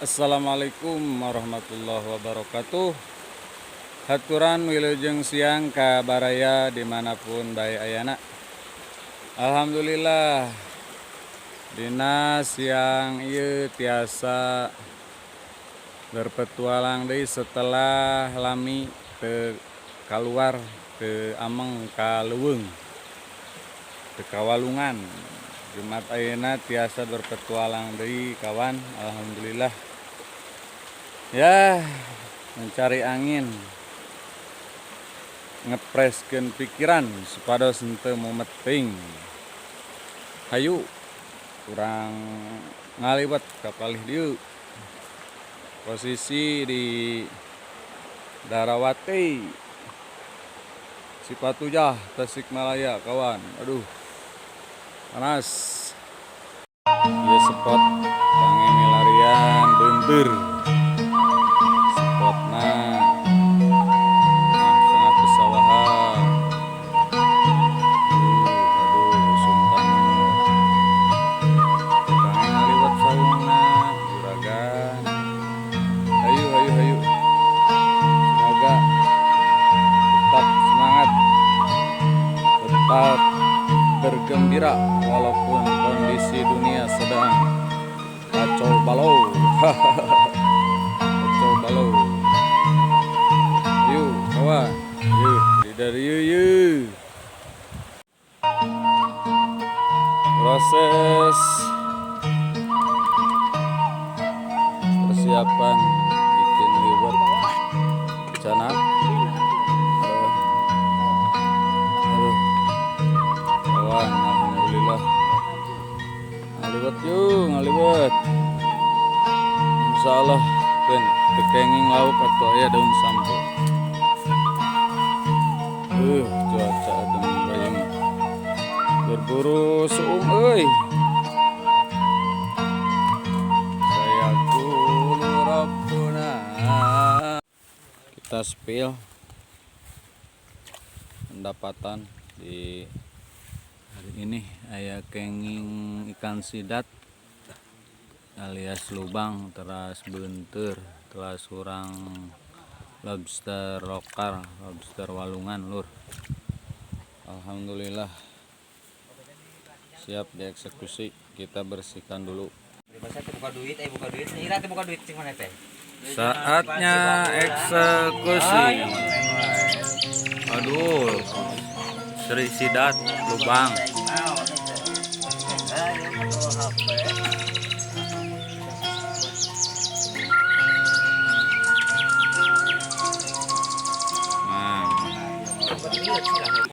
Assalamualaikum warahmatullahi wabarakatuh. Haturan wilujeng siang ka baraya dimanapun bae ayana. Alhamdulillah dina siang ieu tiasa berpetualang deui setelah lami teu kaluar teu ameng ka leuweung teu kawalungan. Jumat ayeuna tiasa berpetualang deui kawan. Alhamdulillah. Ya, mencari angin, ngepreskeun pikiran supados henteu mumeting. Hayu kurang ngaliwat ka palih dieu. Posisi di Darawati Cipatujah Tasikmalaya kawan. Aduh, panas. Ieu spot pangemilarian beunteur. Spotna tengah pesawahan. Aduh, sumpah. Tukang ngaliwat saungna, juragan. Hayu. Semoga tetap semangat, tetap bergembira walaupun kondisi dunia sedang kacau balau. Kacau balau. Yuk kawan, dari yuk. Proses persiapan bikin liwet canak. Aduh, kawan, alhamdulillah. Ngaliwet. Insyaallah kan tekenging lauk atau aya daun sampo. Cuaca adem bayang. Berburu suung euy. Sayaqulu rabbuna. Kita spill pendapatan di hari ini aya kenging ikan sidat alias lubang teras beunteur teras urang lobster lokal, lobster walungan lur. Alhamdulillah siap dieksekusi. Kita bersihkan dulu. Saatnya eksekusi. Aduh, Sri Sidat lubang.